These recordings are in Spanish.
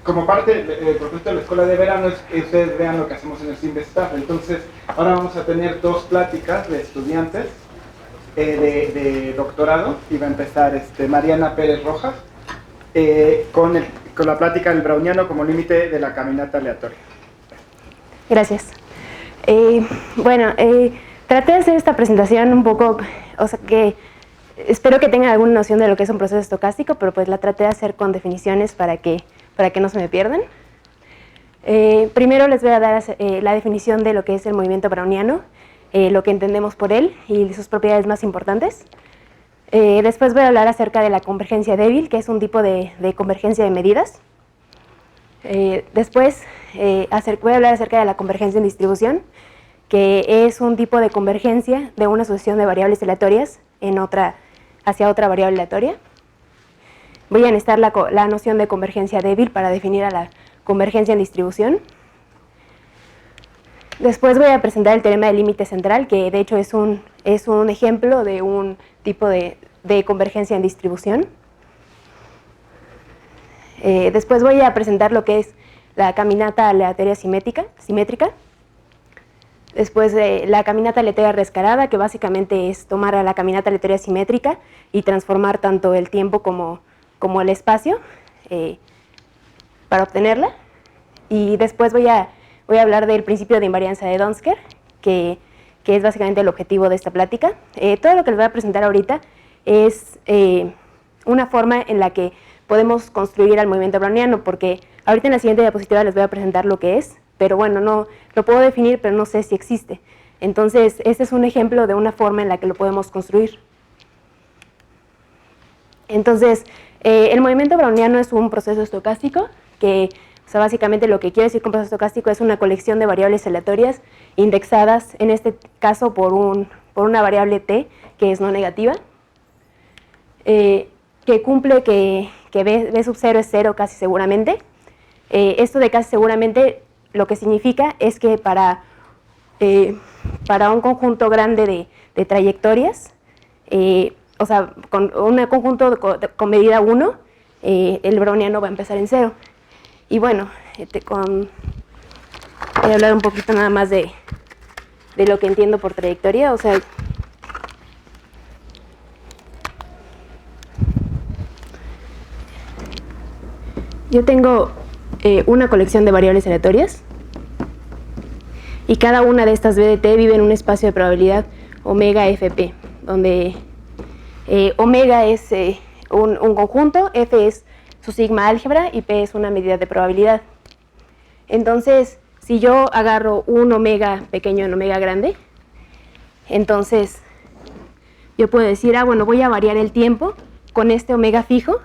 como parte del propósito de la escuela de verano es que ustedes vean lo que hacemos en el Simvestaff. Entonces, ahora vamos a tener 2 pláticas de estudiantes de doctorado, y va a empezar Mariana Pérez Rojas con la plática del browniano como límite de la caminata aleatoria. Gracias. Traté de hacer esta presentación un poco, o sea, que espero que tengan alguna noción de lo que es un proceso estocástico, pero pues la traté de hacer con definiciones para que no se me pierdan. Primero les voy a dar la definición de lo que es el movimiento browniano, lo que entendemos por él y sus propiedades más importantes. Después voy a hablar acerca de la convergencia débil, que es un tipo de convergencia de medidas. Después voy a hablar acerca de la convergencia en distribución, que es un tipo de convergencia de una sucesión de variables aleatorias hacia otra variable aleatoria. Voy a necesitar la noción de convergencia débil para definir a la convergencia en distribución. Después voy a presentar el teorema del límite central, que de hecho es un ejemplo de un tipo de convergencia en distribución. Después voy a presentar lo que es la caminata aleatoria simétrica. Después la caminata aleatoria rescarada, que básicamente es tomar a la caminata aleatoria simétrica y transformar tanto el tiempo como el espacio para obtenerla. Y después voy a hablar del principio de invarianza de Donsker, que es básicamente el objetivo de esta plática. Todo lo que les voy a presentar ahorita es una forma en la que podemos construir al movimiento browniano, porque ahorita en la siguiente diapositiva les voy a presentar lo que es, pero bueno, no lo puedo definir, pero no sé si existe. Entonces, este es un ejemplo de una forma en la que lo podemos construir. Entonces, el movimiento browniano es un proceso estocástico que, o sea, básicamente lo que quiere decir con proceso estocástico es una colección de variables aleatorias indexadas, en este caso por una variable t que es no negativa, que cumple que b sub 0 es 0 casi seguramente. Esto de casi seguramente lo que significa es que para un conjunto grande de trayectorias, o sea, con un conjunto con medida 1, el browniano va a empezar en 0. Y bueno, voy a hablar un poquito nada más de lo que entiendo por trayectoria. O sea, yo tengo una colección de variables aleatorias y cada una de estas b de t vive en un espacio de probabilidad omega fp, donde omega es un conjunto, f es su sigma álgebra y p es una medida de probabilidad. Entonces, si yo agarro un omega pequeño en omega grande, entonces yo puedo decir, bueno, voy a variar el tiempo con este omega fijo,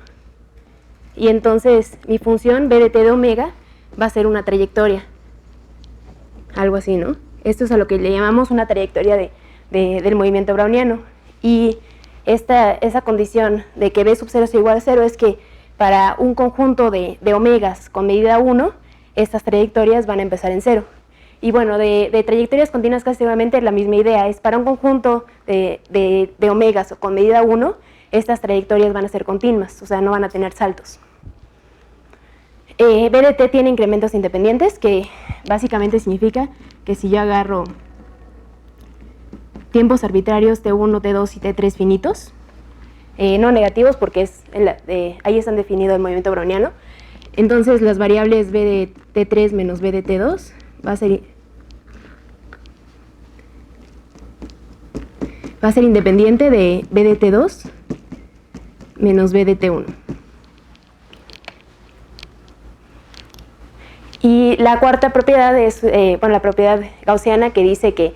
y entonces mi función b de t de omega va a ser una trayectoria. Algo así, ¿no? Esto es a lo que le llamamos una trayectoria del movimiento browniano. Y esa condición de que b sub 0 es igual a 0 es que para un conjunto de omegas con medida 1, estas trayectorias van a empezar en 0. Y bueno, de trayectorias continuas casi seguramente la misma idea. Es para un conjunto de omegas con medida 1, estas trayectorias van a ser continuas, o sea, no van a tener saltos. B de t tiene incrementos independientes, que básicamente significa que si yo agarro tiempos arbitrarios t1, t2 y t3 finitos, no negativos porque ahí están definido el movimiento browniano, entonces las variables b de t3 menos b de t2 va a ser independiente de b de t2 menos b de t1. Y la cuarta propiedad es la propiedad gaussiana, que dice que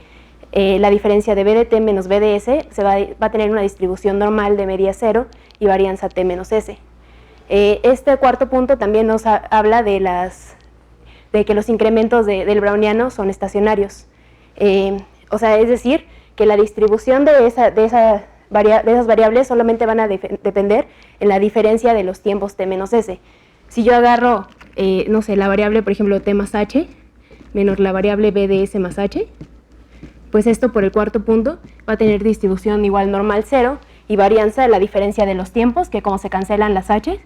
la diferencia de b de t menos b de s va a tener una distribución normal de media 0 y varianza t menos s. Este cuarto punto también nos habla de que los incrementos del browniano son estacionarios. O sea, es decir, que la distribución de esas variables solamente van a depender en la diferencia de los tiempos t menos s. Si yo agarro, no sé, la variable, por ejemplo, t más h, menos la variable b de s más h, pues esto por el cuarto punto va a tener distribución igual normal 0 y varianza de la diferencia de los tiempos, que como se cancelan las h,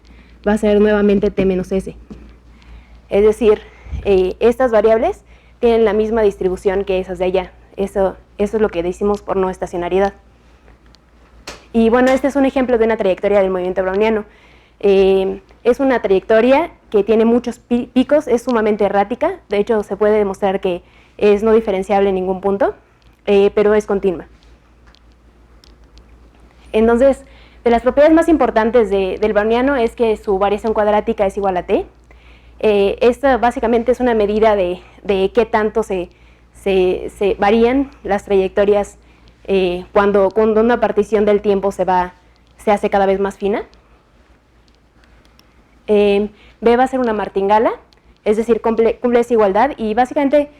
va a ser nuevamente t menos s. Es decir, estas variables tienen la misma distribución que esas de allá. Eso es lo que decimos por no estacionariedad. Y bueno, este es un ejemplo de una trayectoria del movimiento browniano. Es una trayectoria que tiene muchos picos, es sumamente errática. De hecho, se puede demostrar que es no diferenciable en ningún punto, pero es continua. Entonces, de las propiedades más importantes del browniano es que su variación cuadrática es igual a t. Esta básicamente es una medida de qué tanto se varían las trayectorias cuando una partición del tiempo se hace cada vez más fina. B va a ser una martingala, es decir, cumple esa igualdad y básicamente,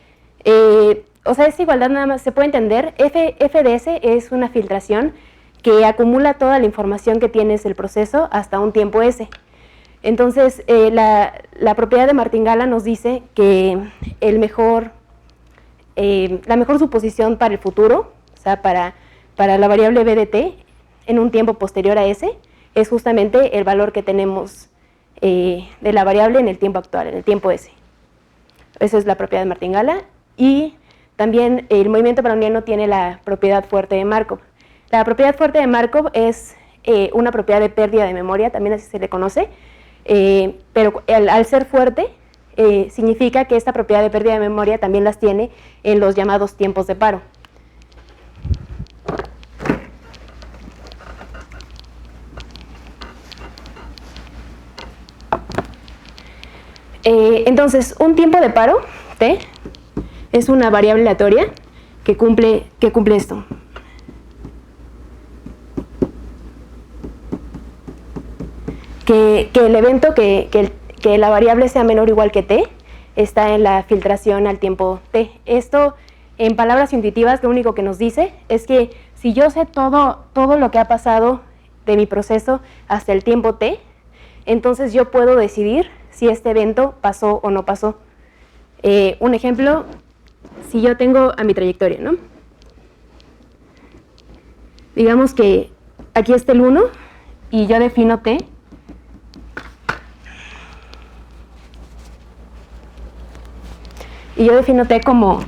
o sea, esa igualdad nada más se puede entender. F de S es una filtración que acumula toda la información que tienes del proceso hasta un tiempo S. Entonces, la propiedad de martingala nos dice que la mejor suposición para el futuro, o sea, para la variable b de t en un tiempo posterior a S, es justamente el valor que tenemos de la variable en el tiempo actual, en el tiempo S. Esa es la propiedad de martingala. Y también el movimiento browniano tiene la propiedad fuerte de Markov. La propiedad fuerte de Markov es una propiedad de pérdida de memoria, también así se le conoce, pero al ser fuerte significa que esta propiedad de pérdida de memoria también las tiene en los llamados tiempos de paro. Entonces, un tiempo de paro, t, es una variable aleatoria que cumple esto. Que el evento, que la variable sea menor o igual que t, está en la filtración al tiempo t. Esto, en palabras intuitivas, lo único que nos dice es que si yo sé todo lo que ha pasado de mi proceso hasta el tiempo t, entonces yo puedo decidir si este evento pasó o no pasó. Un ejemplo, si yo tengo a mi trayectoria, ¿no? Digamos que aquí está el 1 y yo defino t. Y yo defino t como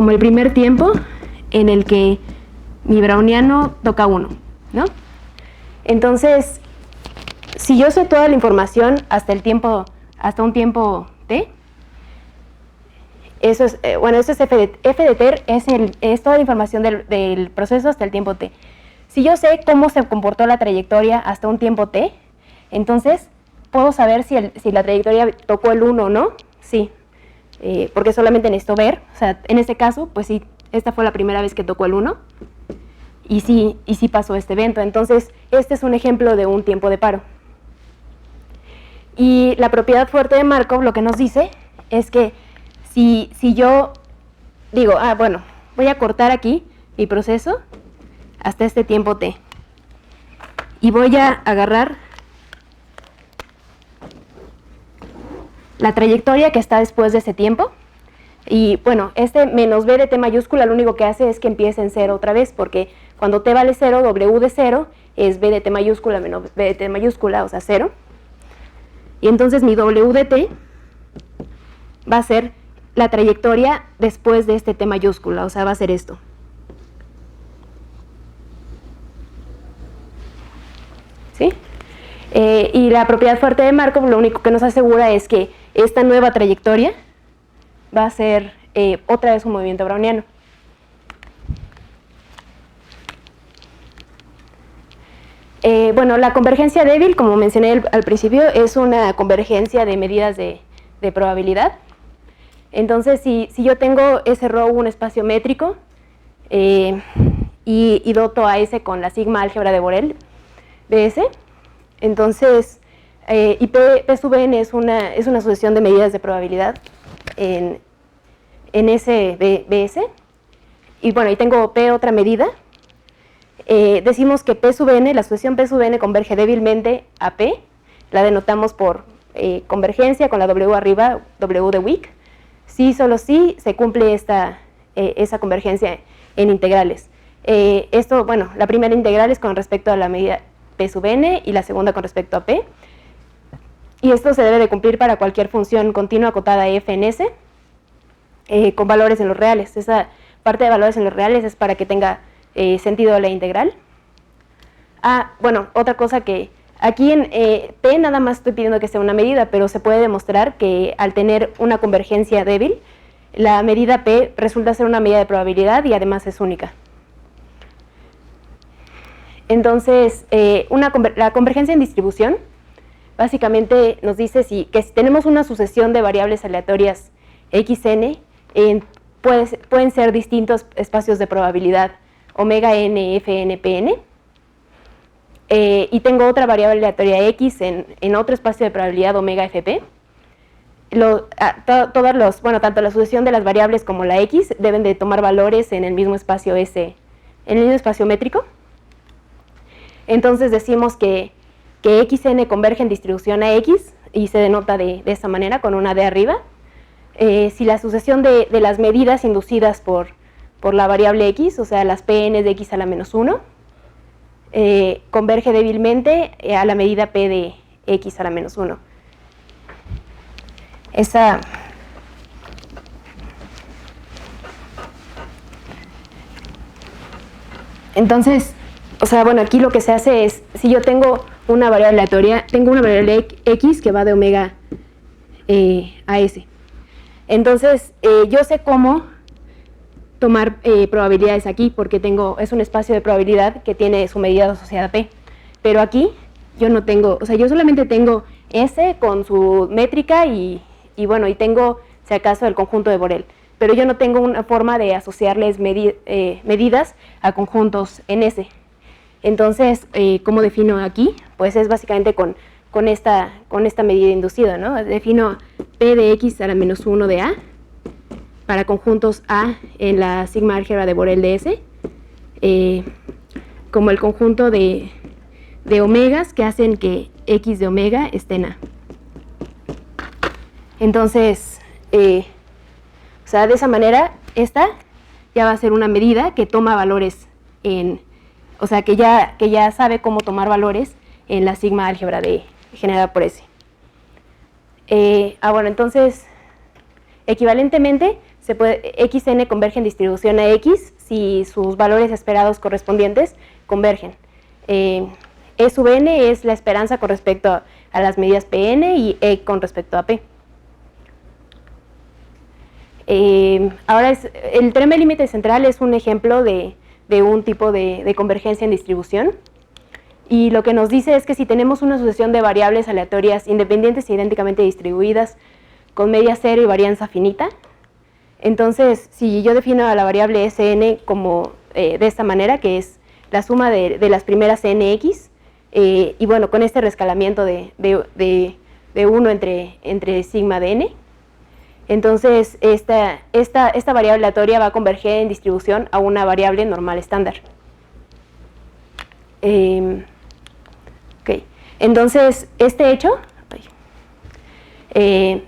el primer tiempo en el que mi browniano toca 1, ¿no? Entonces, si yo sé toda la información hasta un tiempo t, eso es, eso es f de t, es toda la información del proceso hasta el tiempo t. Si yo sé cómo se comportó la trayectoria hasta un tiempo t, entonces puedo saber si la trayectoria tocó el 1 o no. Sí, porque solamente necesito ver, o sea, en este caso, pues sí, esta fue la primera vez que tocó el 1, y sí pasó este evento. Entonces, este es un ejemplo de un tiempo de paro. Y la propiedad fuerte de Markov lo que nos dice es que si yo digo, bueno, voy a cortar aquí mi proceso hasta este tiempo t, y voy a agarrar la trayectoria que está después de ese tiempo, y bueno, este menos b de t mayúscula lo único que hace es que empiece en 0 otra vez, porque cuando t vale 0, w de 0 es b de t mayúscula menos b de t mayúscula, o sea 0. Y entonces mi w de t va a ser la trayectoria después de este t mayúscula, o sea, va a ser esto. ¿Sí? Y la propiedad fuerte de Markov lo único que nos asegura es que esta nueva trayectoria va a ser otra vez un movimiento browniano. Bueno, la convergencia débil, como mencioné al principio, es una convergencia de medidas de probabilidad. Entonces, si yo tengo ese ρ un espacio métrico y doto a S con la sigma álgebra de Borel de S, entonces, y P sub n es una sucesión de medidas de probabilidad en S BS, y bueno, y tengo P otra medida, decimos que P sub n, la sucesión P sub n converge débilmente a P, la denotamos por convergencia con la W arriba, W de Wick. Sí, solo sí se cumple esa convergencia en integrales. Esto, bueno, la primera integral es con respecto a la medida P sub n y la segunda con respecto a P. y esto se debe de cumplir para cualquier función continua acotada f en S con valores en los reales. Esa parte de valores en los reales es para que tenga sentido la integral. Bueno, otra cosa que aquí en P nada más estoy pidiendo que sea una medida, pero se puede demostrar que al tener una convergencia débil, la medida P resulta ser una medida de probabilidad y además es única. Entonces, la convergencia en distribución básicamente nos dice que si tenemos una sucesión de variables aleatorias xn, pueden ser distintos espacios de probabilidad omega n, fn, pn, y tengo otra variable aleatoria x en otro espacio de probabilidad omega fp. Tanto la sucesión de las variables como la x deben de tomar valores en el mismo espacio S, en el mismo espacio métrico. Entonces decimos que xn converge en distribución a x y se denota de esta manera con una d arriba. Si la sucesión de las medidas inducidas por la variable x, o sea, las pn de x a la menos 1, converge débilmente a la medida p de x a la menos 1. Entonces, aquí lo que se hace es, si yo tengo una variable aleatoria, tengo una variable x que va de omega a s. Entonces, yo sé cómo tomar probabilidades aquí, porque es un espacio de probabilidad que tiene su medida asociada a p. Pero aquí yo no tengo, yo solamente tengo s con su métrica y tengo, si acaso, el conjunto de Borel. Pero yo no tengo una forma de asociarles medidas a conjuntos en S. Entonces, ¿cómo defino aquí? Pues es básicamente con esta medida inducida, ¿no? Defino p de x a la menos 1 de a para conjuntos A en la sigma álgebra de Borel de S, como el conjunto de omegas que hacen que x de omega esté en A. Entonces, de esa manera, esta ya va a ser una medida que toma valores que ya sabe cómo tomar valores en la sigma álgebra generada por S. Entonces, equivalentemente, xn converge en distribución a x si sus valores esperados correspondientes convergen. E sub n es la esperanza con respecto a las medidas pn y e con respecto a p. Ahora, el teorema de límite central es un ejemplo de un tipo de convergencia en distribución. Y lo que nos dice es que si tenemos una sucesión de variables aleatorias independientes e idénticamente distribuidas con media cero y varianza finita, entonces si yo defino a la variable Sn como de esta manera, que es la suma de las primeras nx, con este rescalamiento de 1 entre sigma de n, entonces esta variable aleatoria va a converger en distribución a una variable normal estándar. Entonces, este hecho es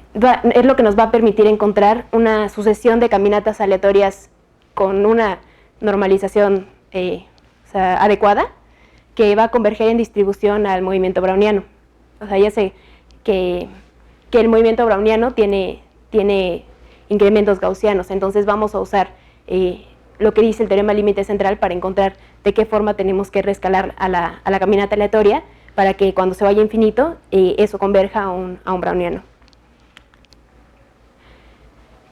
lo que nos va a permitir encontrar una sucesión de caminatas aleatorias con una normalización adecuada que va a converger en distribución al movimiento browniano. Ya sé que el movimiento browniano tiene incrementos gaussianos, entonces vamos a usar lo que dice el teorema límite central para encontrar de qué forma tenemos que rescalar a la caminata aleatoria para que cuando se vaya a infinito eso converja a un browniano.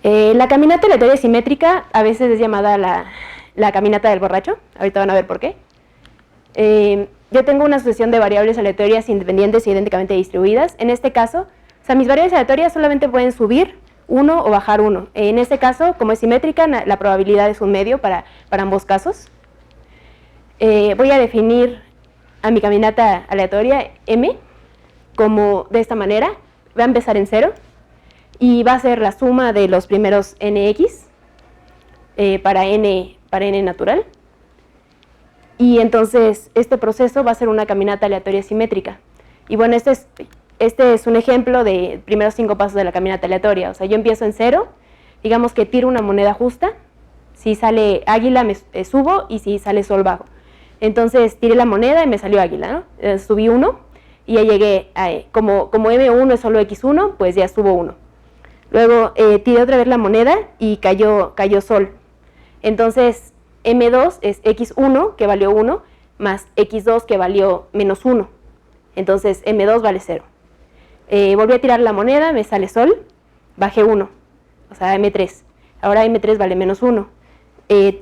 La caminata aleatoria simétrica a veces es llamada la caminata del borracho, ahorita van a ver por qué. Yo tengo una sucesión de variables aleatorias independientes e idénticamente distribuidas. En este caso, mis variables aleatorias solamente pueden subir 1 o bajar 1. En este caso, como es simétrica, la probabilidad es un medio para ambos casos. Voy a definir a mi caminata aleatoria m como de esta manera. Va a empezar en 0 y va a ser la suma de los primeros nx para n natural. Y entonces este proceso va a ser una caminata aleatoria simétrica. Y bueno, este es un ejemplo de primeros 5 pasos de la caminata aleatoria. Yo empiezo en 0, digamos que tiro una moneda justa. Si sale águila me subo y si sale sol bajo. Entonces tiré la moneda y me salió águila, ¿no? Subí 1 y ya llegué a, como M1 es solo X1, pues ya subo 1. Luego tiré otra vez la moneda y cayó sol. Entonces M2 es X1, que valió 1, más X2, que valió menos 1. Entonces M2 vale 0. Volví a tirar la moneda, me sale sol, bajé 1, o sea M3. Ahora M3 vale menos 1.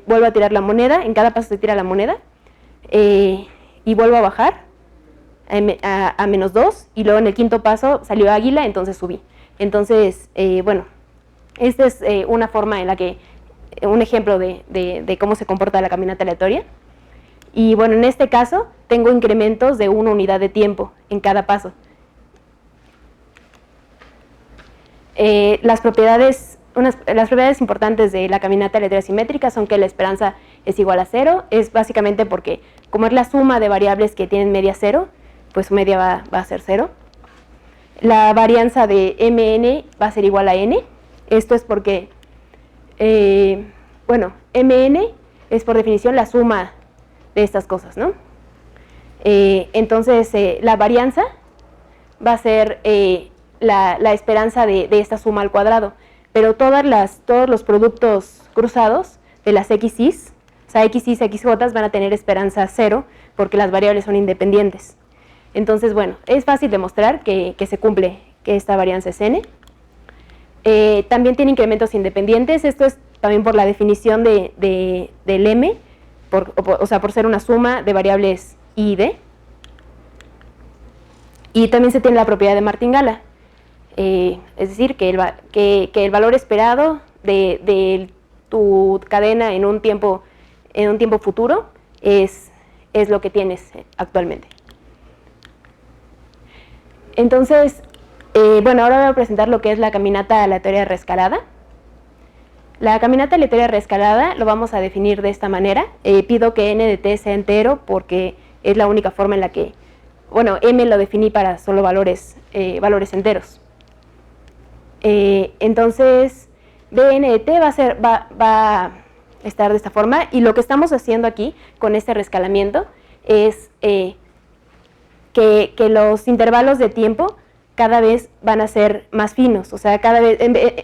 Vuelvo a tirar la moneda, en cada paso se tira la moneda, y vuelvo a bajar a menos 2, y luego en el quinto paso salió águila, entonces subí. Entonces, bueno, esta es una forma en la que, un ejemplo de cómo se comporta la caminata aleatoria. Y bueno, en este caso tengo incrementos de 1 unidad de tiempo en cada paso. Las propiedades importantes de la caminata aleatoria simétrica son que la esperanza es igual a 0. Es básicamente porque, como es la suma de variables que tienen media 0, pues su media va a ser 0. La varianza de mn va a ser igual a n. Esto es porque, bueno, mn es por definición la suma de estas cosas, ¿no? Entonces, la varianza va a ser la esperanza de esta suma al cuadrado, pero todos los productos cruzados de las xy's, o sea, xy's, xj's van a tener esperanza 0 porque las variables son independientes. Entonces, bueno, es fácil demostrar que se cumple, que esta varianza es n. También tiene incrementos independientes. Esto es también por la definición del m, o sea, por ser una suma de variables i y d. Y también se tiene la propiedad de Martingala, es decir, que el valor esperado de tu cadena en un tiempo futuro es lo que tienes actualmente. Entonces, bueno, ahora voy a presentar lo que es la caminata aleatoria reescalada. La caminata aleatoria reescalada lo vamos a definir de esta manera. Pido que n de t sea entero porque es la única forma en la que, bueno, m lo definí para solo valores enteros. Entonces, dn de t va a estar de esta forma, y lo que estamos haciendo aquí con este reescalamiento es que los intervalos de tiempo cada vez van a ser más finos. O sea, cada vez,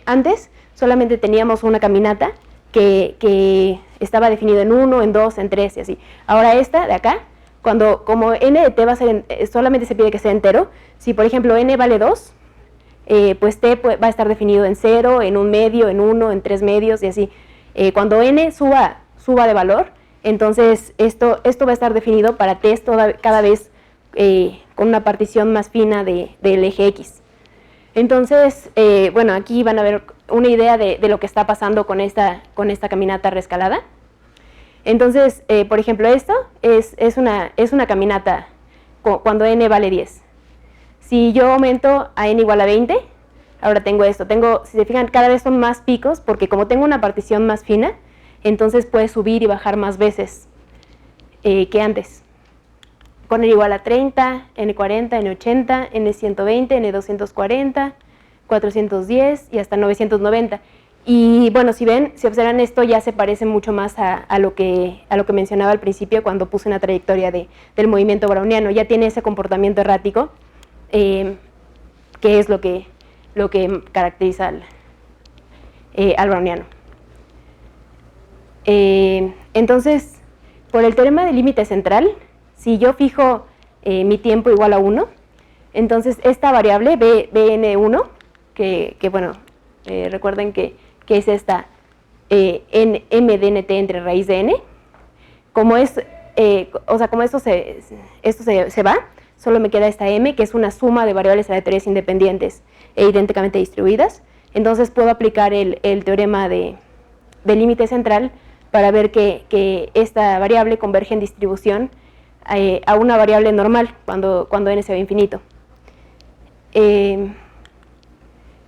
antes solamente teníamos una caminata que estaba definido en 1, en 2, en 3 y así. Ahora esta de acá, como n de t va a ser, solamente se pide que sea entero. Si por ejemplo n vale 2, pues t va a estar definido en 0, en 1 medio, en 1, en 3 medios y así. Cuando n suba de valor, entonces esto va a estar definido para t cada vez con una partición más fina del eje X. Entonces, bueno, aquí van a ver una idea de lo que está pasando con esta caminata reescalada. Entonces, por ejemplo, esto es una caminata cuando n vale 10. Si yo aumento a n igual a 20, ahora tengo esto. Si se fijan, cada vez son más picos porque como tengo una partición más fina, entonces puede subir y bajar más veces que antes. Con n igual a 30, n40, n80, n120, n240, 410 y hasta 990. Y bueno, si observan esto ya se parece mucho más a lo que mencionaba al principio cuando puse una trayectoria del movimiento browniano. Ya tiene ese comportamiento errático, que es lo que caracteriza al browniano. Entonces, por el teorema del límite central, si yo fijo mi tiempo igual a 1, entonces esta variable bn1, que bueno, recuerden que es esta m de nt entre raíz de n, como esto se va, solo me queda esta m, que es una suma de variables aleatorias independientes e idénticamente distribuidas. Entonces puedo aplicar el teorema del límite central para ver que esta variable converge en distribución a una variable normal cuando n se va a infinito.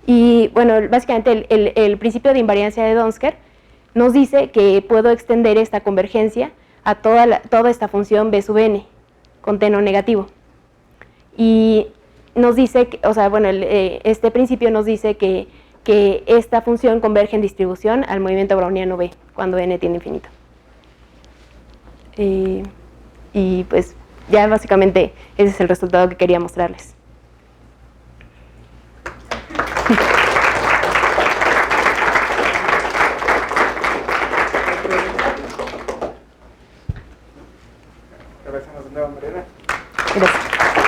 Y bueno, básicamente el principio de invariancia de Donsker nos dice que puedo extender esta convergencia a toda esta función b sub n con t no negativo. Y nos dice, este principio nos dice que esta función converge en distribución al movimiento browniano b cuando n tiene infinito. Y pues ya básicamente ese es el resultado que quería mostrarles. Gracias.